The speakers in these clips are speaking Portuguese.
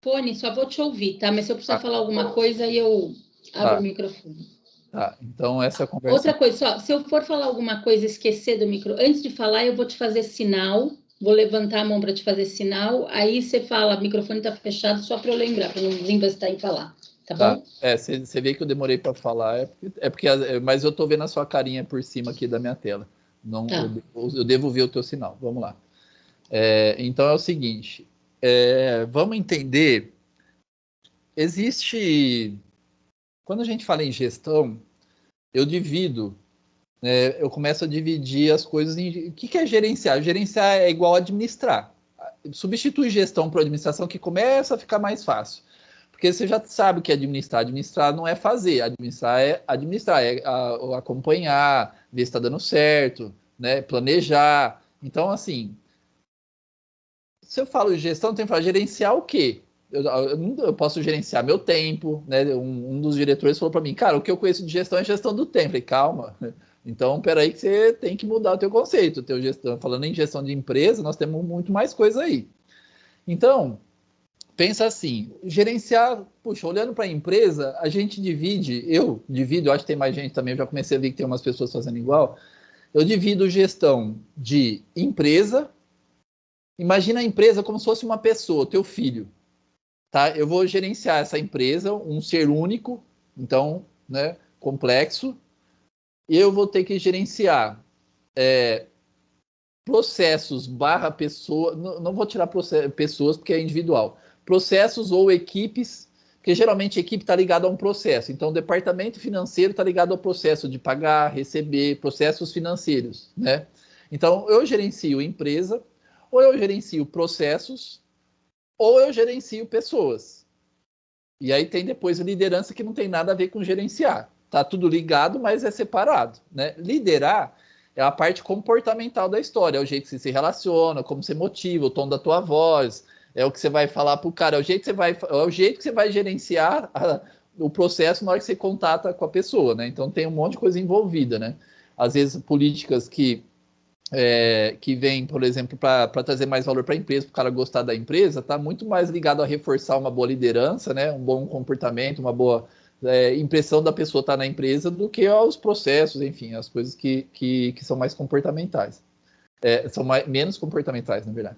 Fone, só vou te ouvir, tá? Mas se eu precisar Tá, falar alguma coisa, aí eu abro o tá, microfone. tá. Então, essa conversa... Outra coisa, só, se eu for falar alguma coisa, esquecer do micro, antes de falar, eu vou te fazer sinal, vou levantar a mão para te fazer sinal, aí você fala, o microfone está fechado, só para eu lembrar, para não desinvestar em falar, tá Tá. bom? Você vê que eu demorei para falar, mas eu tô vendo a sua carinha por cima aqui da minha tela. Não, Tá. eu devo ver o teu sinal. Vamos lá. Então é o seguinte, vamos entender, existe, quando a gente fala em gestão, eu divido, eu começo a dividir as coisas em, o que é gerenciar? Gerenciar é igual a administrar. Substitui gestão por administração que começa a ficar mais fácil. Porque você já sabe o que é administrar. Administrar não é fazer, administrar, acompanhar, ver se está dando certo, né? Planejar. Então, assim, se eu falo de gestão, eu tenho que falar gerenciar o quê? Eu posso gerenciar meu tempo, né? Um dos diretores falou para mim, cara, o que eu conheço de gestão é gestão do tempo. Eu falei, calma. Então, peraí que você tem que mudar o teu conceito. Teu gestão, falando em gestão de empresa, nós temos muito mais coisa aí. Então, pensa assim, gerenciar, puxa, olhando para a empresa, a gente divide, eu divido, eu acho que tem mais gente também, eu já comecei a ver que tem umas pessoas fazendo igual, eu divido gestão de empresa, imagina a empresa como se fosse uma pessoa, teu filho, tá? Eu vou gerenciar essa empresa, um ser único, então, né, complexo, e eu vou ter que gerenciar processos barra pessoa, não vou tirar pessoas porque é individual, processos ou equipes, porque geralmente a equipe está ligada a um processo, então o departamento financeiro está ligado ao processo de pagar, receber, processos financeiros, né? Então eu gerencio empresa, ou eu gerencio processos, ou eu gerencio pessoas. E aí tem depois a liderança que não tem nada a ver com gerenciar. Tá tudo ligado, mas é separado, né? Liderar é a parte comportamental da história, é o jeito que você se relaciona, como você motiva, o tom da tua voz, é o que você vai falar pro cara, é o jeito que você vai gerenciar o processo na hora que você contata com a pessoa, né? Então tem um monte de coisa envolvida, né? Às vezes políticas que vem, por exemplo, para trazer mais valor para a empresa, para o cara gostar da empresa, está muito mais ligado a reforçar uma boa liderança, né, um bom comportamento, uma boa impressão da pessoa estar na empresa do que aos processos, enfim, as coisas que são mais comportamentais. São menos comportamentais, na verdade.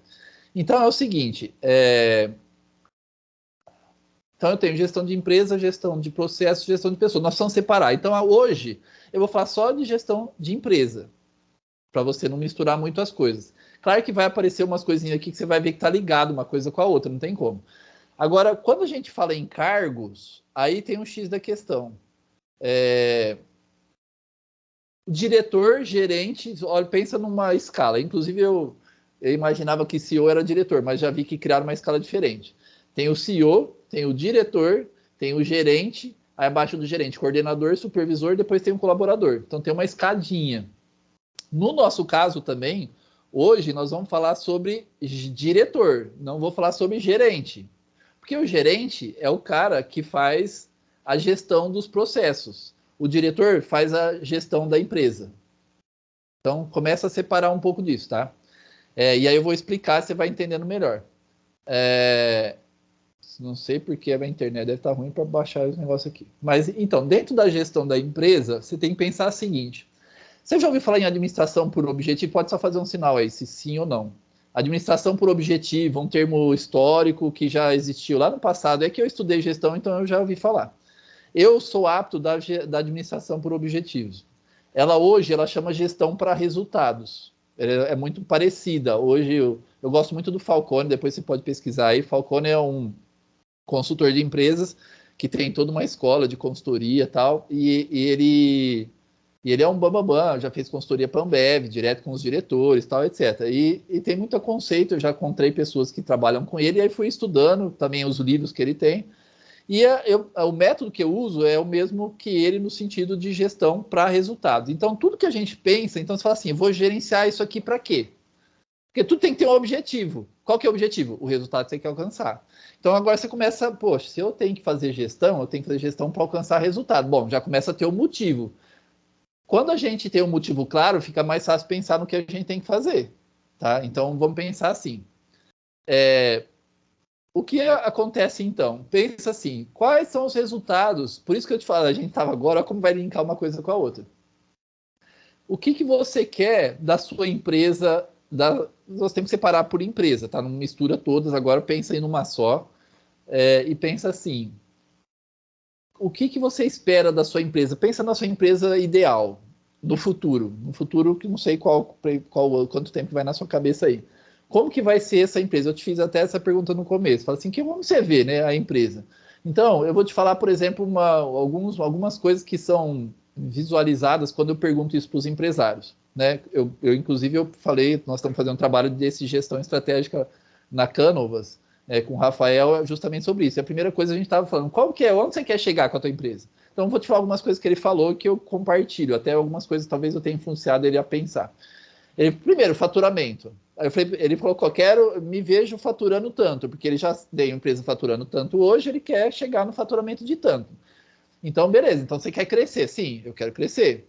Então é o seguinte, então eu tenho gestão de empresa, gestão de processos, gestão de pessoas. Nós vamos separar. Então hoje eu vou falar só de gestão de empresa, para você não misturar muito as coisas. Claro que vai aparecer umas coisinhas aqui que você vai ver que está ligado uma coisa com a outra, não tem como. Agora, quando a gente fala em cargos, aí tem um X da questão. Diretor, gerente, olha, pensa numa escala. Inclusive, eu imaginava que CEO era diretor, mas já vi que criaram uma escala diferente. Tem o CEO, tem o diretor, tem o gerente, aí abaixo do gerente, coordenador, supervisor, depois tem um colaborador. Então tem uma escadinha. No nosso caso também, hoje nós vamos falar sobre diretor, não vou falar sobre gerente. Porque o gerente é o cara que faz a gestão dos processos. O diretor faz a gestão da empresa. Então, começa a separar um pouco disso, tá? E aí eu vou explicar, você vai entendendo melhor. Não sei porque a internet deve estar ruim para baixar esse negócio aqui. Mas, então, dentro da gestão da empresa, você tem que pensar o seguinte. Você já ouviu falar em administração por objetivo? Pode só fazer um sinal aí, se sim ou não. Administração por objetivo, um termo histórico que já existiu lá no passado. É que eu estudei gestão, então eu já ouvi falar. Eu sou apto da administração por objetivos. Ela hoje, ela chama gestão para resultados. É muito parecida. Hoje eu gosto muito do Falcone, depois você pode pesquisar aí. Falcone é um consultor de empresas que tem toda uma escola de consultoria e tal, e ele é um bambambam, já fez consultoria para a Ambev, direto com os diretores, tal, etc. E tem muito conceito, eu já encontrei pessoas que trabalham com ele, e aí fui estudando também os livros que ele tem. E o método que eu uso é o mesmo que ele no sentido de gestão para resultados. Então, tudo que a gente pensa, então você fala assim, vou gerenciar isso aqui para quê? Porque tudo tem que ter um objetivo. Qual que é o objetivo? O resultado que você quer alcançar. Então agora você começa, poxa, se eu tenho que fazer gestão, eu tenho que fazer gestão para alcançar resultado. Bom, já começa a ter um motivo. Quando a gente tem um motivo claro, fica mais fácil pensar no que a gente tem que fazer. Tá? Então vamos pensar assim. O que acontece então? Pensa assim, quais são os resultados? Por isso que eu te falo, a gente estava agora, como vai linkar uma coisa com a outra. O que você quer da sua empresa? Nós temos que separar por empresa, tá? Não mistura todas, agora pensa em uma só. E pensa assim, o que você espera da sua empresa? Pensa na sua empresa ideal, no futuro que não sei quanto tempo vai na sua cabeça aí. Como que vai ser essa empresa? Eu te fiz até essa pergunta no começo. Fala assim, como você vê, né, a empresa? Então, eu vou te falar, por exemplo, algumas coisas que são visualizadas quando eu pergunto isso para os empresários, né? Inclusive, eu falei, nós estamos fazendo um trabalho desse gestão estratégica na Canovas, com o Rafael, justamente sobre isso. E a primeira coisa a gente estava falando, onde você quer chegar com a tua empresa? Então, vou te falar algumas coisas que ele falou que eu compartilho, até algumas coisas talvez eu tenha influenciado ele a pensar. Primeiro, faturamento. Ele falou que me vejo faturando tanto, porque ele já tem uma empresa faturando tanto hoje, ele quer chegar no faturamento de tanto. Então, beleza, então você quer crescer? Sim, eu quero crescer.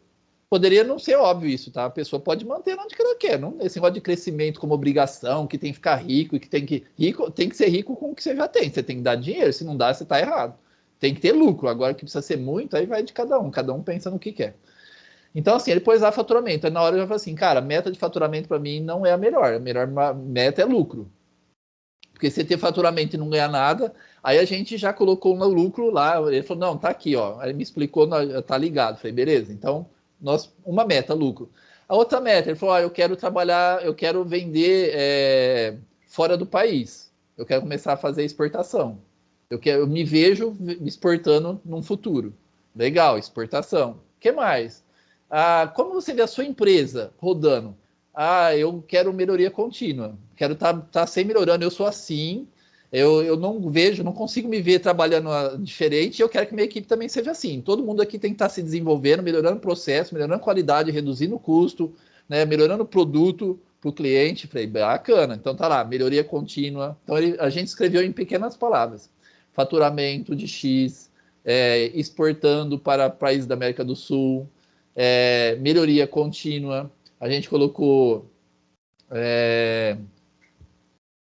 Poderia não ser óbvio isso, tá? A pessoa pode manter onde ela quer. Não, esse negócio de crescimento como obrigação, que tem que ficar rico e que tem que ser rico com o que você já tem. Você tem que dar dinheiro, se não dá, você está errado. Tem que ter lucro. Agora que precisa ser muito, aí vai de cada um pensa no que quer. Então, assim, ele pôs lá faturamento. Aí na hora eu já falei assim, cara, meta de faturamento para mim não é a melhor. A melhor meta é lucro. Porque você ter faturamento e não ganhar nada, aí a gente já colocou no lucro lá. Ele falou, não, tá aqui, ó. Aí ele me explicou, tá ligado. Falei, beleza, então, uma meta, lucro. A outra meta, ele falou, eu quero trabalhar, eu quero vender fora do país. Eu quero começar a fazer exportação. Eu me vejo exportando num futuro. Legal, exportação. O que mais? Como você vê a sua empresa rodando? Eu quero melhoria contínua. Quero tá sempre melhorando. Eu sou assim. Eu não consigo me ver trabalhando diferente. Eu quero que minha equipe também seja assim. Todo mundo aqui tem que estar se desenvolvendo, melhorando o processo, melhorando a qualidade, reduzindo o custo, né, melhorando o produto para o cliente. Falei, bacana. Então tá lá, melhoria contínua. Então a gente escreveu em pequenas palavras: faturamento de X, exportando para países da América do Sul, melhoria contínua. A gente colocou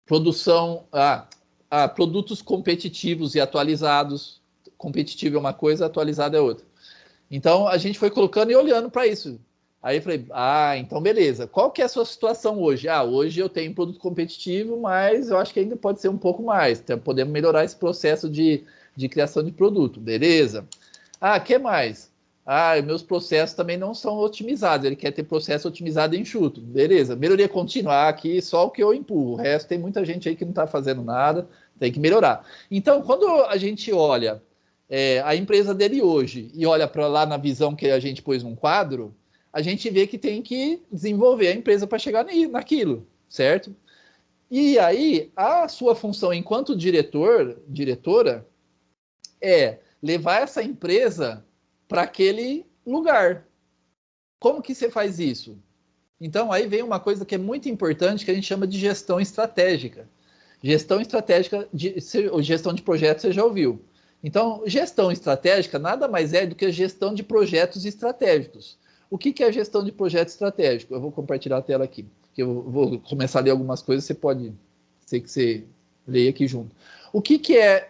produção, produtos competitivos e atualizados. Competitivo é uma coisa, atualizado é outra. Então, a gente foi colocando e olhando para isso. Aí eu falei, então beleza. Qual que é a sua situação hoje? Hoje eu tenho produto competitivo, mas eu acho que ainda pode ser um pouco mais. Então, podemos melhorar esse processo de criação de produto. Beleza. Que mais? Meus processos também não são otimizados. Ele quer ter processo otimizado e enxuto. Beleza. Melhoria contínua. Aqui só o que eu empurro. O resto tem muita gente aí que não está fazendo nada. Tem que melhorar. Então, quando a gente olha a empresa dele hoje e olha para lá na visão que a gente pôs num quadro, a gente vê que tem que desenvolver a empresa para chegar naquilo, certo? E aí, a sua função enquanto diretora, é levar essa empresa para aquele lugar. Como que você faz isso? Então, aí vem uma coisa que é muito importante, que a gente chama de gestão estratégica. Gestão estratégica, gestão de projetos, você já ouviu. Então, gestão estratégica nada mais é do que a gestão de projetos estratégicos. O que é a gestão de projeto estratégico? Eu vou compartilhar a tela aqui, que eu vou começar a ler algumas coisas, você pode ser que você leia aqui junto. O que é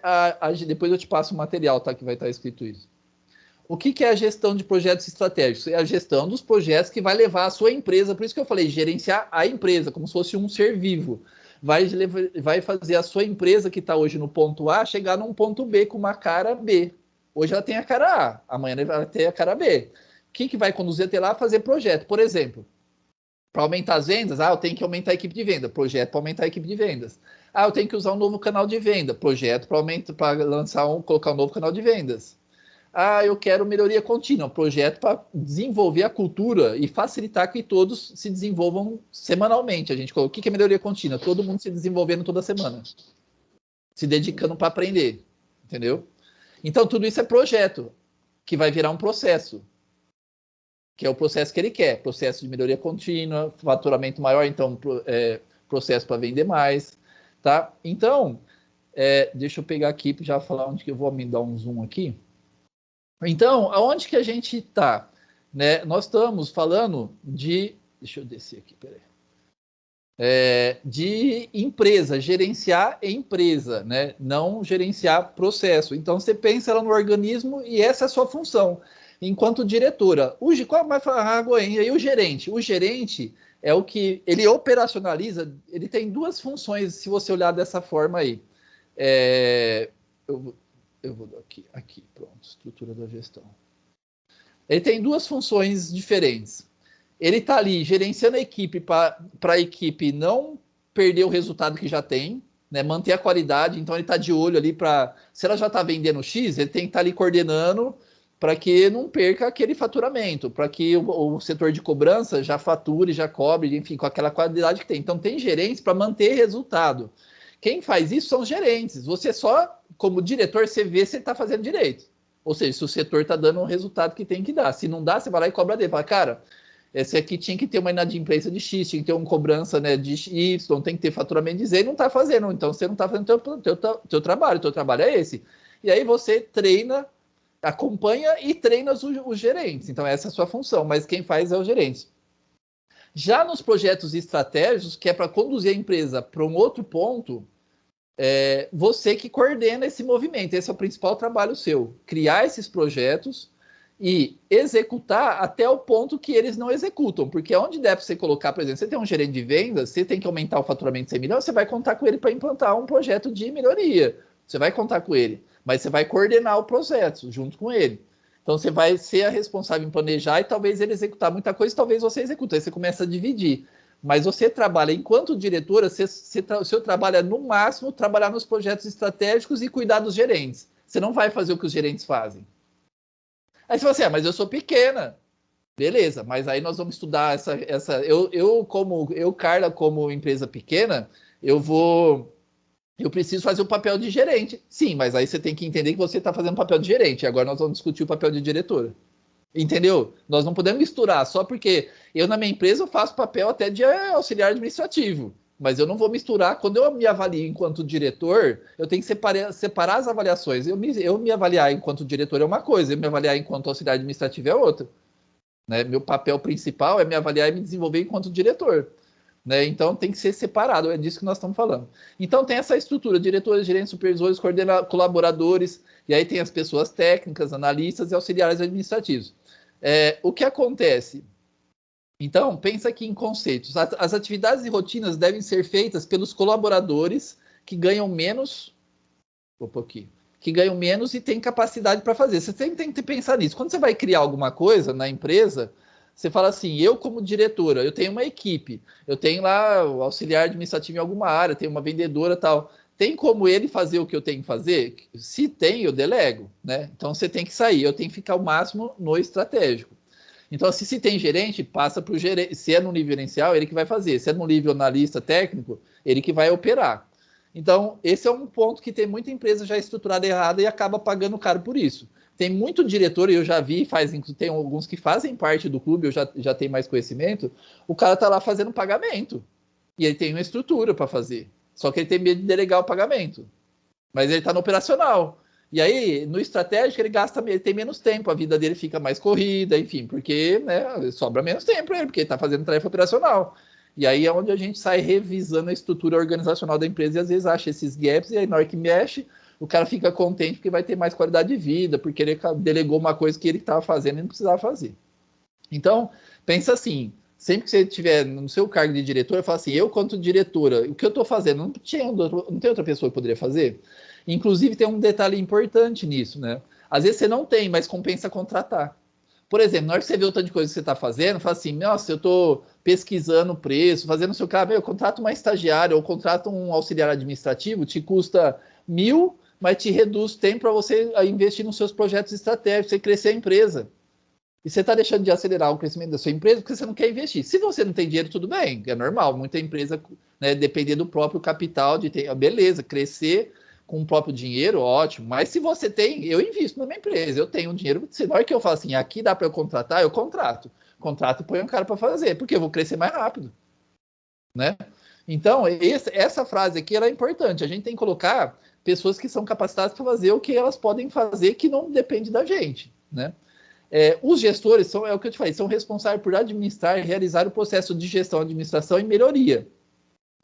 depois eu te passo o material, tá, que vai estar escrito isso. O que é a gestão de projetos estratégicos? É a gestão dos projetos que vai levar a sua empresa, por isso que eu falei, gerenciar a empresa, como se fosse um ser vivo. Vai fazer a sua empresa, que está hoje no ponto A, chegar num ponto B com uma cara B. Hoje ela tem a cara A, amanhã ela vai ter a cara B. O que vai conduzir até lá? Fazer projeto. Por exemplo, para aumentar as vendas, eu tenho que aumentar a equipe de venda. Projeto para aumentar a equipe de vendas. Eu tenho que usar um novo canal de venda. Projeto para colocar um novo canal de vendas. Eu quero melhoria contínua, projeto para desenvolver a cultura e facilitar que todos se desenvolvam semanalmente. A gente colocou, o que é melhoria contínua? Todo mundo se desenvolvendo toda semana, se dedicando para aprender, entendeu? Então, tudo isso é projeto, que vai virar um processo, que é o processo que ele quer, processo de melhoria contínua, faturamento maior, então, processo para vender mais, tá? Então, deixa eu pegar aqui para já falar onde que eu vou me dar um zoom aqui. Então, aonde que a gente está? Né? Nós estamos falando de... Deixa eu descer aqui, peraí. de empresa, gerenciar empresa, né? Não gerenciar processo. Então, você pensa ela no organismo e essa é a sua função. Enquanto diretora, qual vai falar, e o gerente? O gerente é o que ele operacionaliza, ele tem duas funções, se você olhar dessa forma aí. Eu vou aqui, pronto, estrutura da gestão. Ele tem duas funções diferentes. Ele está ali gerenciando a equipe para a equipe não perder o resultado que já tem, né, manter a qualidade. Então, ele está de olho ali para... Se ela já está vendendo X, ele tem que estar ali coordenando para que não perca aquele faturamento, para que o setor de cobrança já fature, já cobre, enfim, com aquela qualidade que tem. Então, tem gerentes para manter resultado. Quem faz isso são os gerentes. Você só, como diretor, você vê se ele está fazendo direito. Ou seja, se o setor está dando o resultado que tem que dar. Se não dá, você vai lá e cobra dele. Fala, cara, esse aqui tinha que ter uma inadimplência de X, tinha que ter uma cobrança, né, de Y, tem que ter faturamento de Z, e não está fazendo. Então, você não está fazendo o teu trabalho. O teu trabalho é esse. E aí você treina, acompanha e treina os gerentes. Então, essa é a sua função. Mas quem faz é os gerentes. Já nos projetos estratégicos, que é para conduzir a empresa para um outro ponto, você que coordena esse movimento. Esse é o principal trabalho seu. Criar esses projetos e executar até o ponto que eles não executam. Porque onde deve você colocar, por exemplo, você tem um gerente de vendas, você tem que aumentar o faturamento de 100 milhões, você vai contar com ele para implantar um projeto de melhoria. Você vai contar com ele, mas você vai coordenar o processo junto com ele. Então, você vai ser a responsável em planejar e talvez ele executar muita coisa, talvez você execute. Aí você começa a dividir. Mas você trabalha, enquanto diretora, o seu trabalho é, no máximo, trabalhar nos projetos estratégicos e cuidar dos gerentes. Você não vai fazer o que os gerentes fazem. Aí você fala assim, mas eu sou pequena. Beleza, mas aí nós vamos estudar Carla, como empresa pequena, eu preciso fazer o papel de gerente. Sim, mas aí você tem que entender que você está fazendo o papel de gerente. Agora nós vamos discutir o papel de diretora. Entendeu? Nós não podemos misturar, só porque eu na minha empresa eu faço papel até de auxiliar administrativo, mas eu não vou misturar. Quando eu me avalio enquanto diretor, eu tenho que separar as avaliações. Eu me avaliar enquanto diretor é uma coisa, eu me avaliar enquanto auxiliar administrativo é outra. Né? Meu papel principal é me avaliar e me desenvolver enquanto diretor. Né? Então tem que ser separado, é disso que nós estamos falando. Então tem essa estrutura, diretores, gerentes, supervisores, colaboradores, e aí tem as pessoas técnicas, analistas e auxiliares administrativos. O que acontece? Então, pensa aqui em conceitos. As atividades e rotinas devem ser feitas pelos colaboradores que ganham menos, que ganham menos e têm capacidade para fazer. Você tem que pensar nisso. Quando você vai criar alguma coisa na empresa, você fala assim, eu como diretora, eu tenho uma equipe, eu tenho lá o auxiliar administrativo em alguma área, tenho uma vendedora e tal. Tem como ele fazer o que eu tenho que fazer? Se tem, eu delego, né? Então você tem que sair, eu tenho que ficar o máximo no estratégico. Então, se tem gerente, passa para o gerente. Se é no nível gerencial, ele que vai fazer. Se é no nível analista técnico, ele que vai operar. Então, esse é um ponto que tem muita empresa já estruturada errada e acaba pagando caro por isso. Tem muito diretor, e eu já vi, tem alguns que fazem parte do clube, eu já tenho mais conhecimento, o cara está lá fazendo pagamento. E ele tem uma estrutura para fazer. Só que ele tem medo de delegar o pagamento. Mas ele está no operacional. E aí, no estratégico, ele tem menos tempo, a vida dele fica mais corrida, enfim, porque né, sobra menos tempo para ele, porque ele está fazendo tarefa operacional. E aí é onde a gente sai revisando a estrutura organizacional da empresa e às vezes acha esses gaps, e aí na hora que mexe, o cara fica contente porque vai ter mais qualidade de vida, porque ele delegou uma coisa que ele estava fazendo e não precisava fazer. Então, pensa assim, sempre que você estiver no seu cargo de diretora, fala assim, eu quanto diretora, o que eu estou fazendo? Não tem outra pessoa que poderia fazer? Inclusive, tem um detalhe importante nisso, né? Às vezes você não tem, mas compensa contratar. Por exemplo, na hora que você vê o tanto de coisa que você está fazendo, fala assim, nossa, eu estou pesquisando o preço, fazendo o seu carro, eu contrato uma estagiária ou contrato um auxiliar administrativo, te custa 1.000, mas te reduz tempo para você investir nos seus projetos estratégicos, você crescer a empresa. E você está deixando de acelerar o crescimento da sua empresa porque você não quer investir. Se você não tem dinheiro, tudo bem, é normal. Muita empresa, né, depender do próprio capital, de ter, beleza, crescer com o próprio dinheiro, ótimo. Mas se você tem, eu invisto na minha empresa, eu tenho dinheiro. Na hora que eu falo assim, aqui dá para eu contratar, eu contrato. Contrato e põe um cara para fazer, porque eu vou crescer mais rápido. Né? Então, essa frase aqui ela é importante. A gente tem que colocar pessoas que são capacitadas para fazer o que elas podem fazer que não depende da gente. Né? Os gestores é o que eu te falei, são responsáveis por administrar e realizar o processo de gestão, administração e melhoria.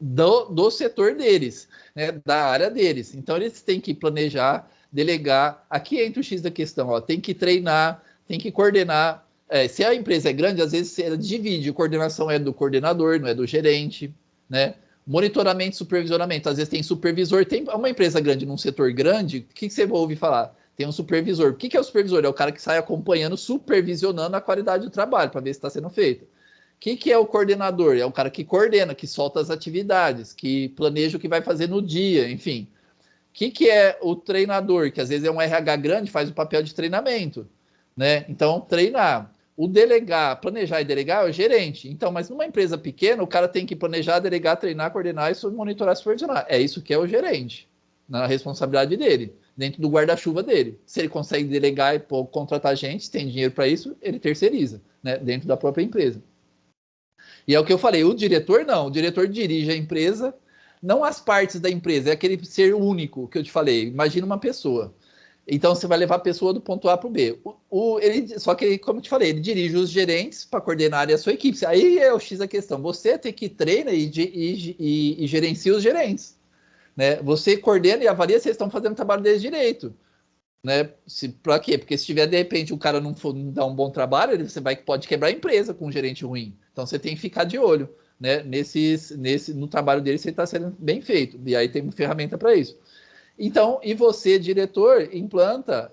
do setor deles, né, da área deles. Então, eles têm que planejar, delegar. Aqui entra o X da questão, ó, tem que treinar, tem que coordenar. Se a empresa é grande, às vezes ela divide, a coordenação é do coordenador, não é do gerente, né? Monitoramento, supervisionamento, às vezes tem supervisor, tem uma empresa grande num setor grande, o que você vai ouvir falar? Tem um supervisor. O que é o supervisor? É o cara que sai acompanhando, supervisionando a qualidade do trabalho, para ver se está sendo feito. O que é o coordenador? É o cara que coordena, que solta as atividades, que planeja o que vai fazer no dia, enfim. O que é o treinador? Que às vezes é um RH grande, faz o papel de treinamento, né? Então, treinar. O delegar, planejar e delegar é o gerente. Então, mas numa empresa pequena, o cara tem que planejar, delegar, treinar, coordenar e monitorar, supervisionar. É isso que é o gerente, na responsabilidade dele, dentro do guarda-chuva dele. Se ele consegue delegar e contratar gente, tem dinheiro para isso, ele terceiriza, né? Dentro da própria empresa. E é o que eu falei, o diretor não, o diretor dirige a empresa, não as partes da empresa, é aquele ser único que eu te falei. Imagina uma pessoa. Então, você vai levar a pessoa do ponto A para o B. Só que, como eu te falei, ele dirige os gerentes para coordenar a sua equipe. Aí é o X da questão. Você tem que treinar e gerencia os gerentes. Né? Você coordena e avalia se eles estão fazendo o trabalho deles direito. Né? Para quê? Porque se tiver, de repente, o cara não dar um bom trabalho, você pode quebrar a empresa com um gerente ruim. Então, você tem que ficar de olho, né? No trabalho dele, se ele está sendo bem feito. E aí tem uma ferramenta para isso. Então, e você, diretora, implanta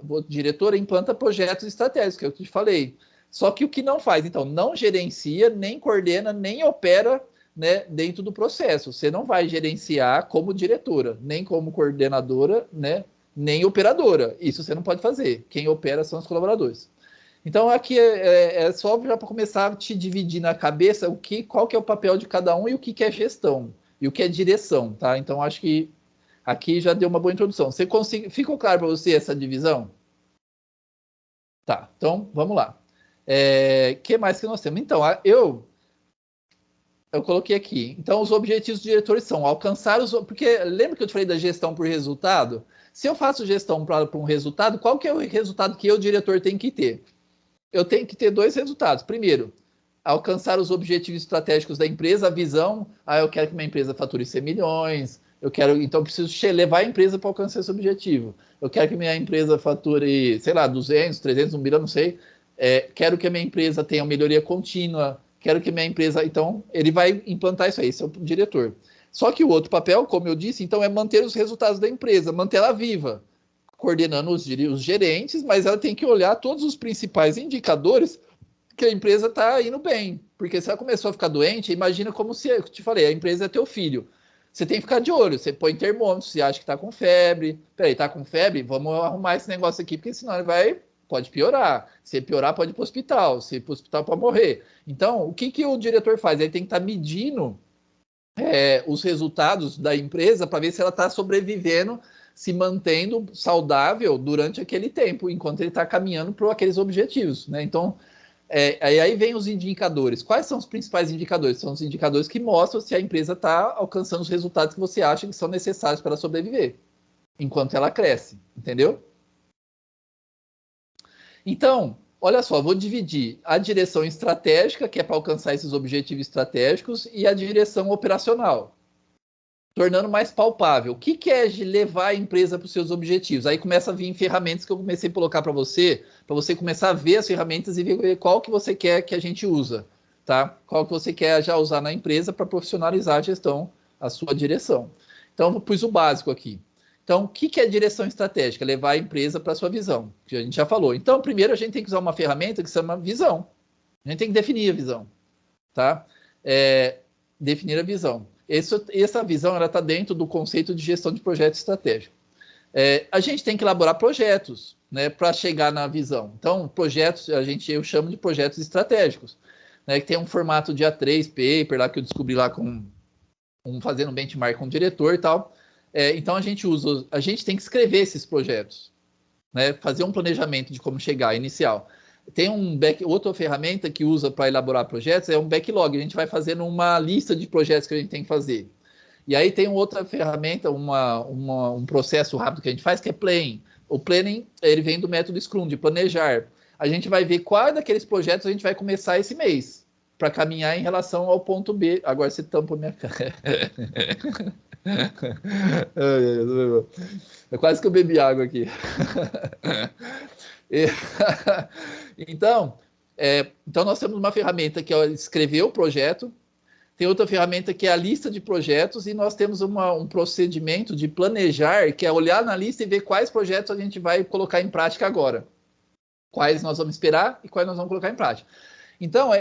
projetos estratégicos, que eu te falei. Só que o que não faz, então, não gerencia, nem coordena, nem opera, né, dentro do processo. Você não vai gerenciar como diretora, nem como coordenadora, né, nem operadora. Isso você não pode fazer. Quem opera são os colaboradores. Então, aqui é só já para começar a te dividir na cabeça qual que é o papel de cada um e o que é gestão e o que é direção, tá? Então, acho que aqui já deu uma boa introdução. Ficou claro para você essa divisão? Tá, então vamos lá. Que mais que nós temos? Então, eu coloquei aqui. Então, os objetivos dos diretores são alcançar os... Porque lembra que eu te falei da gestão por resultado? Se eu faço gestão para um resultado, qual que é o resultado que eu, diretor, tenho que ter? Eu tenho que ter dois resultados. Primeiro, alcançar os objetivos estratégicos da empresa, a visão, eu quero que minha empresa fature 100 milhões, então eu preciso levar a empresa para alcançar esse objetivo. Eu quero que minha empresa fature, sei lá, 200, 300, 1 milhão, não sei. Quero que a minha empresa tenha uma melhoria contínua, quero que minha empresa... Então, ele vai implantar isso aí, esse é o diretor. Só que o outro papel, como eu disse, então, é manter os resultados da empresa, manter ela viva, coordenando os gerentes, mas ela tem que olhar todos os principais indicadores que a empresa está indo bem. Porque se ela começou a ficar doente, imagina como se, eu te falei, a empresa é teu filho. Você tem que ficar de olho, você põe termômetro, você acha que está com febre. Peraí, está com febre? Vamos arrumar esse negócio aqui, porque senão ele pode piorar. Se piorar, pode ir para o hospital. Se ir para o hospital, pode morrer. Então, o que o diretor faz? Ele tem que estar medindo os resultados da empresa para ver se ela está sobrevivendo, se mantendo saudável durante aquele tempo, enquanto ele está caminhando para aqueles objetivos, né? Então, aí vem os indicadores. Quais são os principais indicadores? São os indicadores que mostram se a empresa está alcançando os resultados que você acha que são necessários para ela sobreviver, enquanto ela cresce, entendeu? Então, olha só, vou dividir a direção estratégica, que é para alcançar esses objetivos estratégicos, e a direção operacional, tornando mais palpável. O que é levar a empresa para os seus objetivos? Aí começa a vir ferramentas que eu comecei a colocar para você começar a ver as ferramentas e ver qual que você quer que a gente usa, tá? Qual que você quer já usar na empresa para profissionalizar a gestão, a sua direção. Então, eu pus o básico aqui. Então, o que é direção estratégica? Levar a empresa para a sua visão, que a gente já falou. Então, primeiro a gente tem que usar uma ferramenta que se chama visão. A gente tem que definir a visão, tá? Definir a visão. Essa visão ela está dentro do conceito de gestão de projeto estratégico. A gente tem que elaborar projetos, né, para chegar na visão. Então, projetos, eu chamo de projetos estratégicos, né, que tem um formato de A3 paper lá que eu descobri lá fazendo um benchmark com o diretor e tal. Então, a gente tem que escrever esses projetos, né, fazer um planejamento de como chegar inicial. Tem outra ferramenta que usa para elaborar projetos, é um backlog. A gente vai fazendo uma lista de projetos que a gente tem que fazer. E aí tem outra ferramenta, um processo rápido que a gente faz, que é planning. O planning, ele vem do método Scrum, de planejar. A gente vai ver qual daqueles projetos a gente vai começar esse mês. para caminhar em relação ao ponto B. Agora você tampa a minha cara. É quase que eu bebi água aqui. Então, então, nós temos uma ferramenta que é escrever o projeto, tem outra ferramenta que é a lista de projetos, e nós temos um procedimento de planejar, que é olhar na lista e ver quais projetos a gente vai colocar em prática agora. Quais nós vamos esperar e quais nós vamos colocar em prática. Então,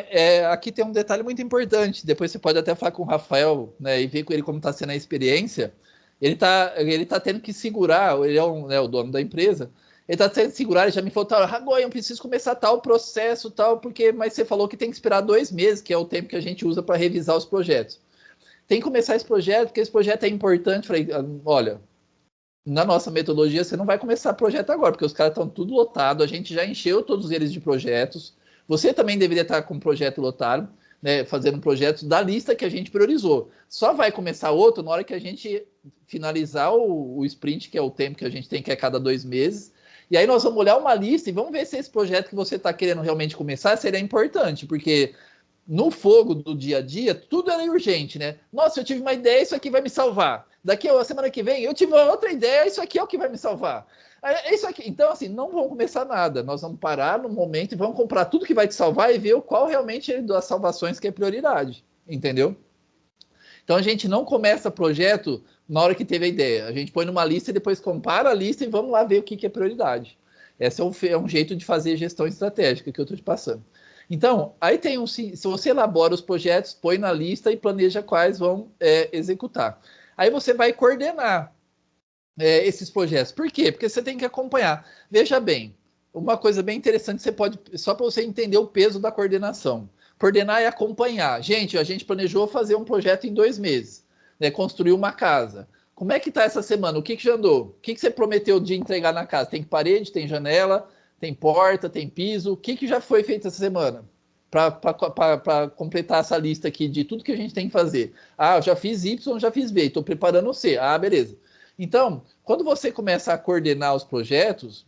aqui tem um detalhe muito importante. Depois você pode até falar com o Rafael, né, e ver com ele como está sendo a experiência. Ele tá tendo que segurar, ele é o dono da empresa, ele está tendo que segurar, ele já me falou, Ragoy, eu preciso começar tal processo, mas você falou que tem que esperar 2 meses, que é o tempo que a gente usa para revisar os projetos. Tem que começar esse projeto, porque esse projeto é importante. Falei, olha, na nossa metodologia, você não vai começar projeto agora, porque os caras estão tudo lotado, a gente já encheu todos eles de projetos. Você também deveria estar com um projeto lotado, né, fazendo projetos da lista que a gente priorizou. Só vai começar outro na hora que a gente finalizar o sprint, que é o tempo que a gente tem, que é cada 2 meses. E aí nós vamos olhar uma lista e vamos ver se esse projeto que você está querendo realmente começar seria importante, porque no fogo do dia a dia, tudo era urgente, né? Nossa, eu tive uma ideia, isso aqui vai me salvar. Daqui a semana que vem, eu tive uma outra ideia, isso aqui é o que vai me salvar. É isso aqui. Então, assim, não vamos começar nada. Nós vamos parar no momento e vamos comprar tudo que vai te salvar e ver qual realmente é das salvações que é prioridade. Entendeu? Então, a gente não começa projeto na hora que teve a ideia. A gente põe numa lista e depois compara a lista e vamos lá ver o que é prioridade. Esse é um jeito de fazer gestão estratégica que eu estou te passando. Então, aí tem se você elabora os projetos, põe na lista e planeja quais vão executar. Aí você vai coordenar esses projetos. Por quê? Porque você tem que acompanhar. Veja bem, uma coisa bem interessante, só para você entender o peso da coordenação. Coordenar é acompanhar. Gente, a gente planejou fazer um projeto em 2 meses, né? Construir uma casa. Como é que está essa semana? O que já andou? O que você prometeu de entregar na casa? Tem parede, tem janela, tem porta, tem piso? O que já foi feito essa semana? Para completar essa lista aqui de tudo que a gente tem que fazer. Ah, eu já fiz Y, já fiz B, estou preparando o C. Ah, beleza. Então, quando você começa a coordenar os projetos,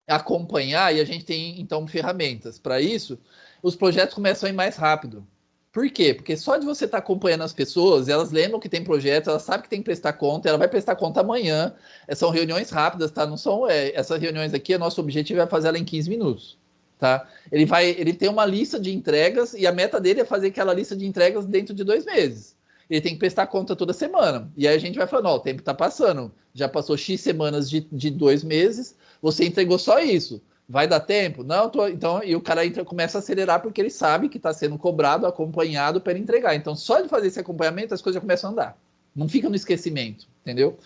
acompanhar, e a gente tem, então, ferramentas para isso, os projetos começam a ir mais rápido. Por quê? Porque só de você estar acompanhando as pessoas, elas lembram que tem projeto, elas sabem que tem que prestar conta, ela vai prestar conta amanhã. São reuniões rápidas, tá? Não são essas reuniões aqui, nosso objetivo é fazer ela em 15 minutos. Tá? Ele tem uma lista de entregas e a meta dele é fazer aquela lista de entregas dentro de 2 meses. Ele tem que prestar conta toda semana. E aí a gente vai falando, o tempo está passando. Já passou X semanas de 2 meses, você entregou só isso. Vai dar tempo? Não, então, e o cara começa a acelerar porque ele sabe que está sendo cobrado, acompanhado para entregar. Então, só de fazer esse acompanhamento, as coisas já começam a andar. Não fica no esquecimento, entendeu?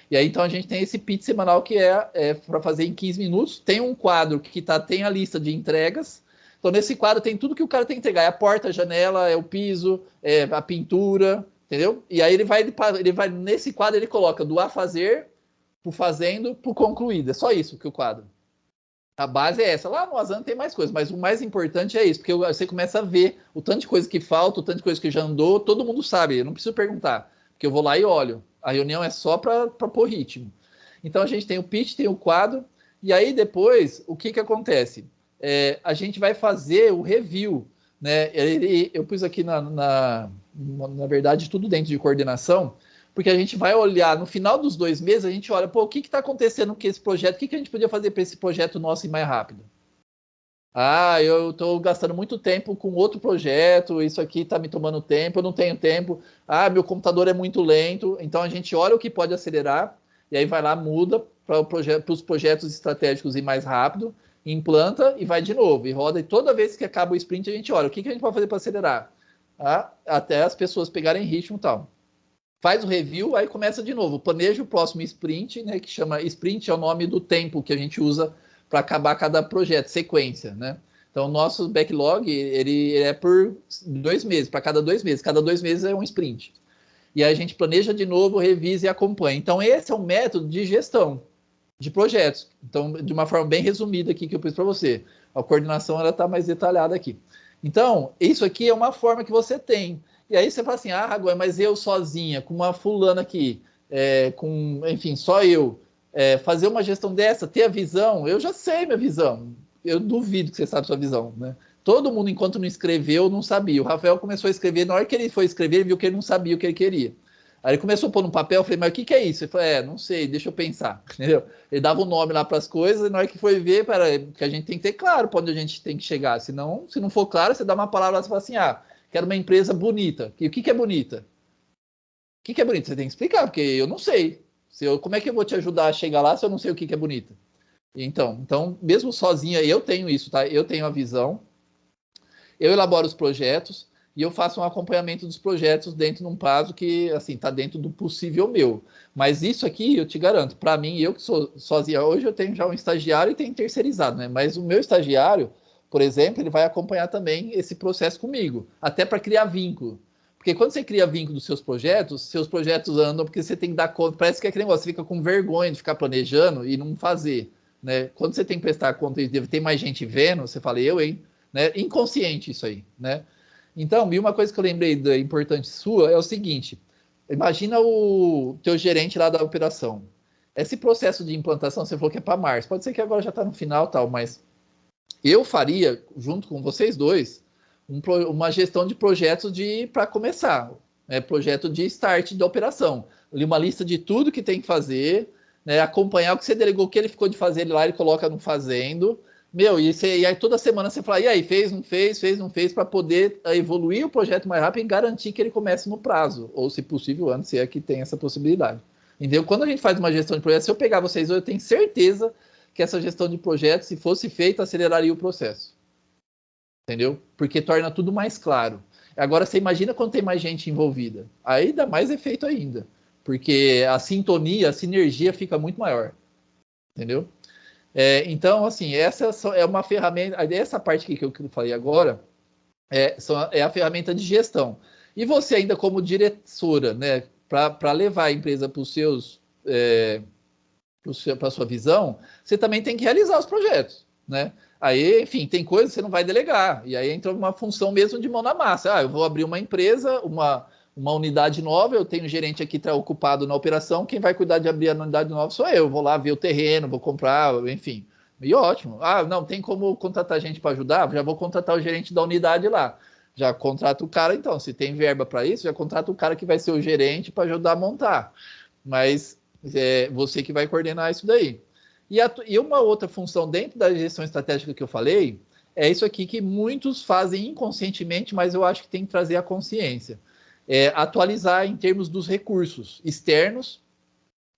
E aí, então, a gente tem esse pitch semanal que é para fazer em 15 minutos. Tem um quadro que tem a lista de entregas. Então, nesse quadro tem tudo que o cara tem que entregar. É a porta, a janela, é o piso, é a pintura, entendeu? E aí ele vai nesse quadro, ele coloca do a fazer, pro fazendo, pro concluído. É só isso que o quadro. A base é essa. Lá no Asana tem mais coisas, mas o mais importante é isso, porque você começa a ver o tanto de coisa que falta, o tanto de coisa que já andou, todo mundo sabe, eu não preciso perguntar, porque eu vou lá e olho. A reunião é só para pôr ritmo. Então a gente tem o pitch, tem o quadro, e aí depois, o que acontece? A gente vai fazer o review, né? Eu pus aqui na verdade tudo dentro de coordenação, porque a gente vai olhar, no final dos 2 meses, a gente olha, o que está acontecendo com esse projeto? O que a gente podia fazer para esse projeto nosso ir mais rápido? Ah, eu estou gastando muito tempo com outro projeto, isso aqui está me tomando tempo, eu não tenho tempo. Ah, meu computador é muito lento. Então, a gente olha o que pode acelerar, e aí vai lá, muda para os projetos estratégicos ir mais rápido, implanta e vai de novo, e roda. E toda vez que acaba o sprint, a gente olha, o que a gente pode fazer para acelerar? Até as pessoas pegarem ritmo e tal. Faz o review, aí começa de novo. Planeja o próximo sprint, né, que chama sprint, é o nome do tempo que a gente usa para acabar cada projeto, sequência, né? Então, o nosso backlog, ele é por 2 meses, para cada 2 meses. Cada 2 meses é um sprint. E aí a gente planeja de novo, revisa e acompanha. Então, esse é um método de gestão de projetos. Então, de uma forma bem resumida aqui que eu pus para você. A coordenação, ela está mais detalhada aqui. Então, isso aqui é uma forma que você tem. E aí você fala assim, Ragoy, mas eu sozinha, com uma fulana aqui, enfim, só eu, fazer uma gestão dessa, ter a visão, eu já sei minha visão. Eu duvido que você sabe sua visão, né? Todo mundo, enquanto não escreveu, não sabia. O Rafael começou a escrever, na hora que ele foi escrever, ele viu que ele não sabia o que ele queria. Aí ele começou a pôr no papel, eu falei, mas o que é isso? Ele falou, não sei, deixa eu pensar. Entendeu? Ele dava o nome lá para as coisas, e na hora que foi ver, que a gente tem que ter claro para onde a gente tem que chegar. Senão, se não for claro, você dá uma palavra lá e fala assim, quero uma empresa bonita. E o que é bonita? O que é bonito? Você tem que explicar, porque eu não sei. Como é que eu vou te ajudar a chegar lá se eu não sei o que é bonita? Então, mesmo sozinha, eu tenho isso, tá? Eu tenho a visão, eu elaboro os projetos e eu faço um acompanhamento dos projetos dentro de um prazo que, assim, está dentro do possível meu. Mas isso aqui, eu te garanto, para mim, eu que sou sozinha, hoje eu tenho já um estagiário e tenho terceirizado, né? Mas o meu estagiário, por exemplo, ele vai acompanhar também esse processo comigo, até para criar vínculo. Porque quando você cria vínculo dos seus projetos andam porque você tem que dar conta. Parece que é aquele negócio, você fica com vergonha de ficar planejando e não fazer. Né? Quando você tem que prestar conta e tem mais gente vendo, você fala, hein? Né? Inconsciente isso aí, né? Então, e uma coisa que eu lembrei da importante sua é o seguinte: imagina o teu gerente lá da operação. Esse processo de implantação, você falou que é para março. Pode ser que agora já está no final, tal, mas eu faria, junto com vocês dois, uma gestão de projetos para começar, né? Projeto de start da operação. Uma lista de tudo que tem que fazer, né? Acompanhar o que você delegou, o que ele ficou de fazer, ele lá ele coloca no fazendo. E aí toda semana você fala, e aí, fez, não fez, para poder evoluir o projeto mais rápido e garantir que ele comece no prazo, ou se possível antes, se é que tem essa possibilidade. Entendeu? Quando a gente faz uma gestão de projetos, se eu pegar vocês, eu tenho certeza que essa gestão de projetos, se fosse feita, aceleraria o processo. Entendeu? Porque torna tudo mais claro. Agora, você imagina quando tem mais gente envolvida. Aí dá mais efeito ainda. Porque a sintonia, a sinergia fica muito maior. Entendeu? Então, assim, essa é uma ferramenta. Essa parte aqui que eu falei agora é a ferramenta de gestão. E você, ainda como diretora, né, para levar a empresa para os seus. Para a sua visão, você também tem que realizar os projetos, né? Aí, enfim, tem coisas que você não vai delegar, e aí entra uma função mesmo de mão na massa. Eu vou abrir uma empresa, uma unidade nova, eu tenho um gerente aqui tá ocupado na operação, quem vai cuidar de abrir a unidade nova sou eu, vou lá ver o terreno, vou comprar, enfim. E ótimo. Não, tem como contratar gente para ajudar? Já vou contratar o gerente da unidade lá. Já contrata o cara, então, se tem verba para isso, já contrata o cara que vai ser o gerente para ajudar a montar. Mas você que vai coordenar isso daí. E uma outra função dentro da gestão estratégica que eu falei é isso aqui que muitos fazem inconscientemente, mas eu acho que tem que trazer a consciência. Atualizar em termos dos recursos externos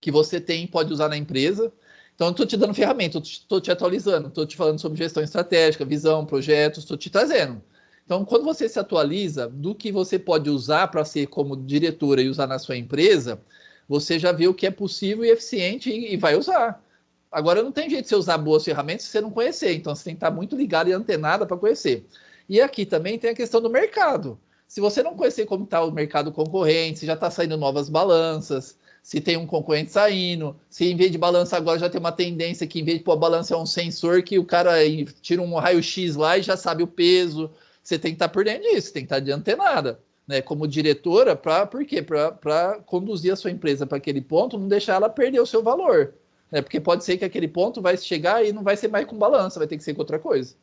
que você pode usar na empresa. Então, eu estou te dando ferramenta, estou te atualizando, estou te falando sobre gestão estratégica, visão, projetos, estou te trazendo. Então, quando você se atualiza do que você pode usar para ser como diretora e usar na sua empresa, você já vê o que é possível e eficiente e vai usar. Agora, não tem jeito de você usar boas ferramentas se você não conhecer. Então, você tem que estar muito ligado e antenado para conhecer. E aqui também tem a questão do mercado. Se você não conhecer como está o mercado concorrente, se já está saindo novas balanças, se tem um concorrente saindo, se em vez de balança agora já tem uma tendência que em vez de pôr a balança é um sensor que o cara tira um raio-x lá e já sabe o peso. Você tem que estar por dentro disso, tem que estar de antenada. Né, como diretora, por quê? Para conduzir a sua empresa para aquele ponto, não deixar ela perder o seu valor. Né, porque pode ser que aquele ponto vai chegar e não vai ser mais com balança, vai ter que ser com outra coisa.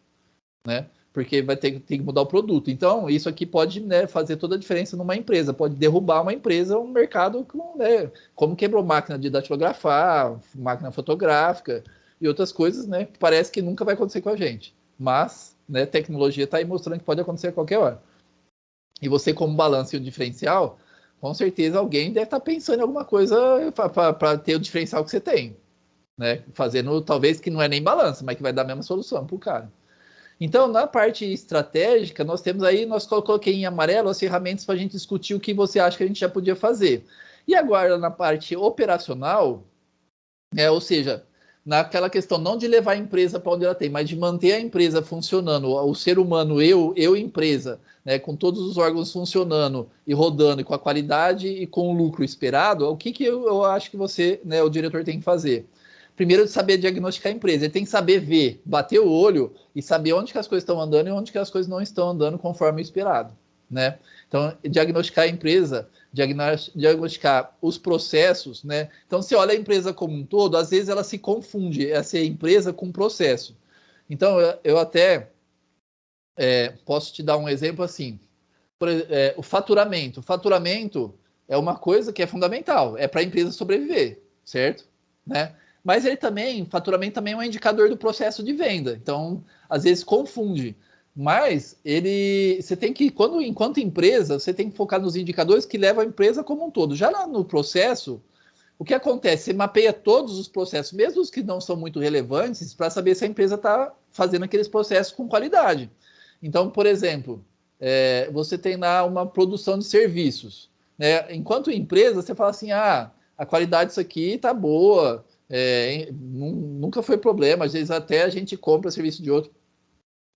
Né, porque vai ter que mudar o produto. Então, isso aqui pode, né, fazer toda a diferença numa empresa, pode derrubar uma empresa, um mercado, né, como quebrou máquina de datilografar, máquina fotográfica e outras coisas, né, que parece que nunca vai acontecer com a gente. Mas, né, tecnologia está aí mostrando que pode acontecer a qualquer hora. E você, como balanço e o diferencial, com certeza alguém deve estar pensando em alguma coisa para ter o diferencial que você tem. Né? Fazendo, talvez, que não é nem balanço, mas que vai dar a mesma solução para o cara. Então, na parte estratégica, nós temos aí, coloquei em amarelo as ferramentas para a gente discutir o que você acha que a gente já podia fazer. E agora, na parte operacional, ou seja, naquela questão não de levar a empresa para onde ela tem, mas de manter a empresa funcionando, o ser humano, eu empresa, né, com todos os órgãos funcionando e rodando, e com a qualidade e com o lucro esperado, o que eu acho que você, né, o diretor, tem que fazer? Primeiro, de saber diagnosticar a empresa. Ele tem que saber ver, bater o olho e saber onde que as coisas estão andando e onde que as coisas não estão andando conforme o esperado. Né? Então, diagnosticar a empresa, diagnosticar os processos, né? Então, você olha a empresa como um todo, às vezes ela se confunde, essa empresa com processo. Então, eu até posso te dar um exemplo assim. O faturamento. O faturamento é uma coisa que é fundamental, é para a empresa sobreviver, certo? Né? Mas faturamento também é um indicador do processo de venda. Então, às vezes confunde. Mas você tem que, enquanto empresa, você tem que focar nos indicadores que levam a empresa como um todo. Já lá no processo, o que acontece? Você mapeia todos os processos, mesmo os que não são muito relevantes, para saber se a empresa está fazendo aqueles processos com qualidade. Então, por exemplo, você tem lá uma produção de serviços. Né? Enquanto empresa, você fala assim, a qualidade disso aqui está boa, nunca foi problema, às vezes até a gente compra serviço de outro.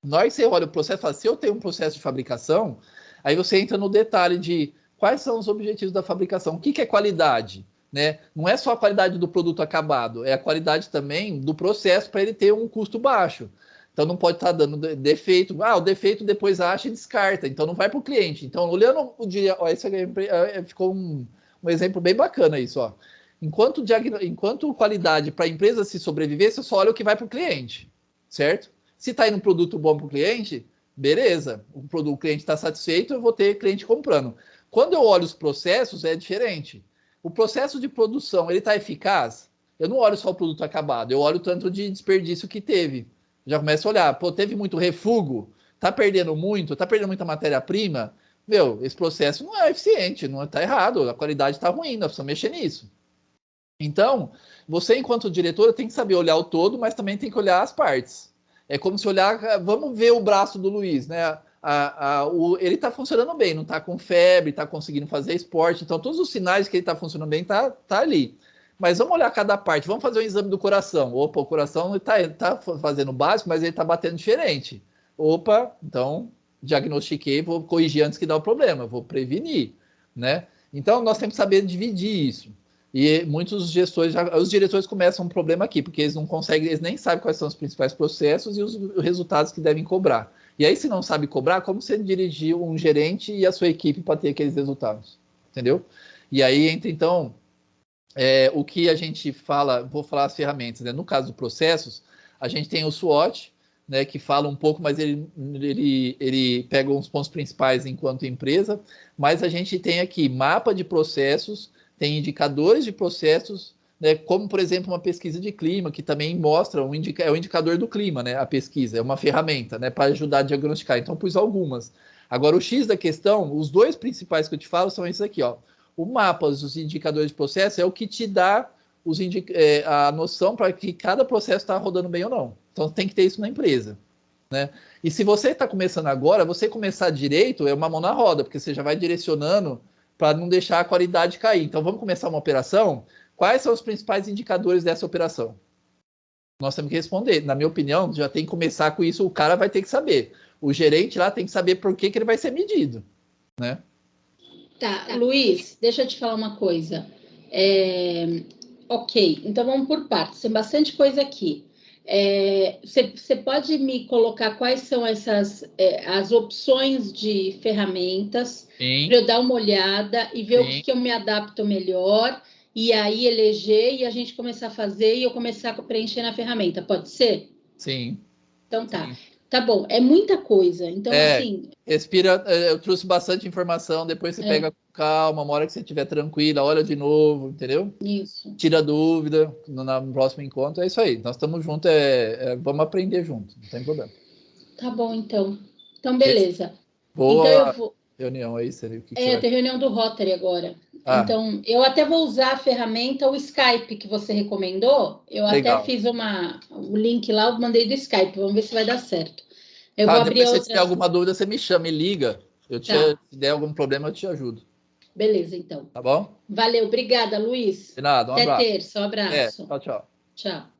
Na hora que você olha o processo, fala, se eu tenho um processo de fabricação, aí você entra no detalhe de quais são os objetivos da fabricação, o que é qualidade? Né? Não é só a qualidade do produto acabado, é a qualidade também do processo para ele ter um custo baixo. Então não pode estar dando defeito. O defeito depois acha e descarta. Então não vai para o cliente. Então, olhando o dia, isso ficou um exemplo bem bacana isso. Ó. Enquanto qualidade para a empresa se sobreviver, você só olha o que vai para o cliente, certo? Se está indo um produto bom para o cliente, beleza. O cliente está satisfeito, eu vou ter cliente comprando. Quando eu olho os processos, é diferente. O processo de produção, ele está eficaz? Eu não olho só o produto acabado, eu olho o tanto de desperdício que teve. Já começo a olhar, teve muito refúgio, tá perdendo muita matéria-prima. Esse processo não é eficiente, não está errado, a qualidade está ruim, nós precisamos mexer nisso. Então, você, enquanto diretora, tem que saber olhar o todo, mas também tem que olhar as partes. É como se olhar, vamos ver o braço do Luiz, né? Ele está funcionando bem, não está com febre, está conseguindo fazer esporte, então todos os sinais que ele está funcionando bem tá ali. Mas vamos olhar cada parte, vamos fazer um exame do coração. Opa, o coração está fazendo o básico, mas ele está batendo diferente. Opa, então diagnostiquei, vou corrigir antes que dá o problema, vou prevenir, né? Então nós temos que saber dividir isso. E muitos gestores, os diretores começam um problema aqui, porque eles não conseguem, eles nem sabem quais são os principais processos e os resultados que devem cobrar. E aí, se não sabe cobrar, como você dirigir um gerente e a sua equipe para ter aqueles resultados? Entendeu? E aí entra, então, o que a gente fala, vou falar as ferramentas, né? No caso dos processos, a gente tem o SWOT, né, que fala um pouco, mas ele pega uns pontos principais enquanto empresa, mas a gente tem aqui mapa de processos, tem indicadores de processos, né, como, por exemplo, uma pesquisa de clima, que também mostra, é o indicador do clima, né, a pesquisa, é uma ferramenta, né, para ajudar a diagnosticar. Então, pus algumas. Agora, o X da questão, os dois principais que eu te falo são esses aqui, ó. O mapa, os indicadores de processo, é o que te dá a noção para que cada processo está rodando bem ou não. Então, tem que ter isso na empresa. Né? E se você está começando agora, você começar direito é uma mão na roda, porque você já vai direcionando para não deixar a qualidade cair. Então, vamos começar uma operação? Quais são os principais indicadores dessa operação? Nós temos que responder. Na minha opinião, já tem que começar com isso, o cara vai ter que saber. O gerente lá tem que saber por que ele vai ser medido. Né? Tá, Luiz, deixa eu te falar uma coisa. Ok, então vamos por partes. Tem bastante coisa aqui. Você pode me colocar quais são as opções de ferramentas para eu dar uma olhada e ver o que eu me adapto melhor e aí eleger e a gente começar a fazer e eu começar a preencher na ferramenta, pode ser? Sim. Então tá. Sim. Tá bom, é muita coisa. Então, assim. Respira, eu trouxe bastante informação, depois você pega com calma, uma hora que você estiver tranquila, olha de novo, entendeu? Isso. Tira dúvida no próximo encontro, é isso aí. Nós estamos juntos, vamos aprender juntos, não tem problema. Tá bom, então. Então, beleza. Boa então, eu vou... reunião aí, Sérgio. Tem reunião do Rotary agora. Então, eu até vou usar a ferramenta, o Skype que você recomendou. Eu Legal. Até fiz o link lá, eu mandei do Skype. Vamos ver se vai dar certo. Eu vou abrir depois, se tiver alguma dúvida, você me chama, me liga. Se der algum problema, eu te ajudo. Beleza, então. Tá bom? Valeu, obrigada, Luiz. De nada, um abraço. Até terça, um abraço. Tchau, tchau. Tchau.